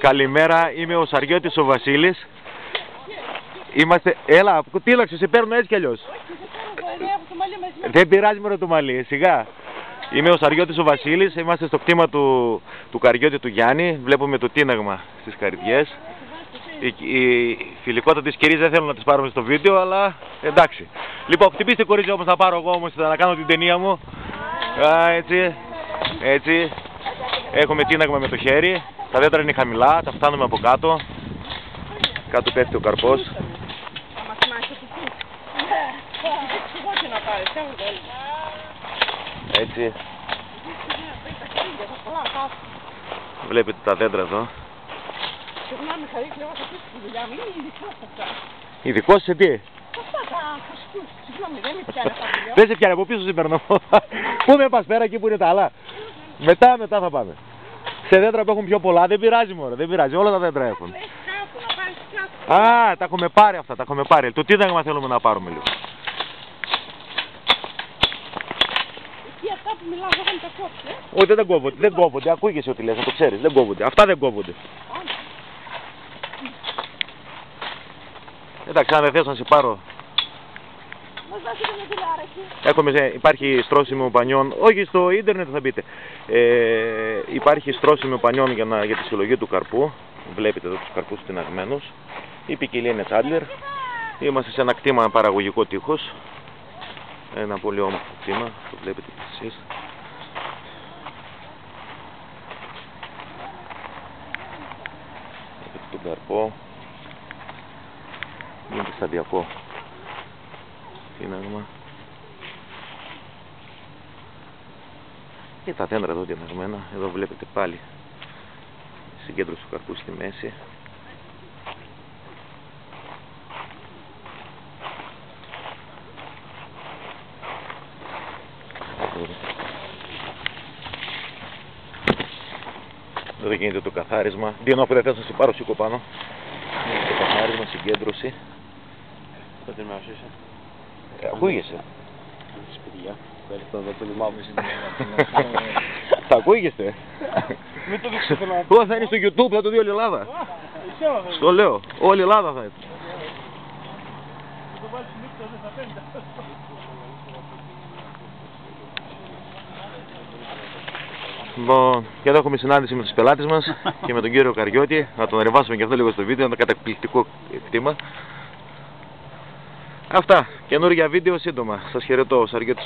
Καλημέρα, είμαι ο Σαριώτης ο Βασίλης. Είμαστε... Έλα, τίλαξε, σε παίρνω έτσι κι αλλιώς. Δεν πειράζει μωρέ το μαλλί, σιγά. Είμαι ο Σαριώτης ο Βασίλης, είμαστε στο κτήμα του Καριώτη του Γιάννη. Βλέπουμε το τίναγμα στις καρδιές. Η φιλικότητα της κυρίας δεν θέλω να τις πάρουμε στο βίντεο, αλλά εντάξει. Λοιπόν, χτυπήστε κορίτσια όπως θα πάρω εγώ όμως να κάνω την ταινία μου. Έτσι, έτσι. Έχουμε τίναγμα με το χέρι. Τα δέντρα είναι χαμηλά, τα φτάνουμε από κάτω. Κάτω πέφτει ο καρπός. Έτσι. Βλέπετε τα δέντρα εδώ. Ειδικός σε τι? Δεν σε πιάνει, από πίσω σε παίρνω. Πού με πας πέρα εκεί που είναι τα άλλα? Μετά θα πάμε. Σε δέντρα που έχουν πιο πολλά, δεν πειράζει μωρέ, δεν πειράζει, όλα τα δέντρα έχουν. Α, τα έχουμε πάρει αυτά, τα έχουμε πάρει. Το τίναγμα θέλουμε να πάρουμε λίγο. Εκεί αυτά που μιλάω δεν τα κόψε. Όχι, δεν κόβονται, δεν κόβονται, ακούγεσαι ό,τι λες, θα το ξέρεις, δεν κόβονται. Αυτά δεν κόβονται. Εντάξει, αν δεν θες να σε πάρω. Υπάρχει στρώσιμο πανιών, όχι στο ίντερνετ θα μπείτε. Υπάρχει στρώσιμο πανιών για τη συλλογή του καρπού. Βλέπετε εδώ τους καρπούς τιναγμένους. Η ποικιλία είναι Τσάντλερ. Είμαστε σε ένα κτήμα παραγωγικό τείχος. Ένα πολύ όμορφο κτήμα, το βλέπετε και εσείς. Βλέπετε τον καρπό. Είναι και σταδιακό τίναγμα. Και τα δέντρα εδώ τιναγμένα. Εδώ βλέπετε πάλι συγκέντρωση του καρπού στη μέση. Εδώ γίνεται το καθάρισμα. Δίνω που δεν θες να σε πάρω, σήκω πάνω. Το καθάρισμα, συγκέντρωση. Πότε με είσαι? Ακούγεσαι. Παιδιά, ευχαριστώ εδώ το λιμάμαι Θα ακούγεστε. Μην το δείξω θέλω να... Εγώ θα είναι στο YouTube, θα το δει όλη η Ελλάδα. Στο λέω, όλη η Ελλάδα θα είναι. Θα το βάλεις νύχτα, δεν θα παίρνει. Λοιπόν, και εδώ έχουμε συνάντηση με τους πελάτες μας και με τον κύριο Καριώτη. Να τον ανεβάσουμε και αυτό λίγο στο βίντεο, ένα καταπληκτικό κτήμα. Αυτά, καινούργια βίντεο σύντομα. Σας χαιρετώ, ο Σαριώτης.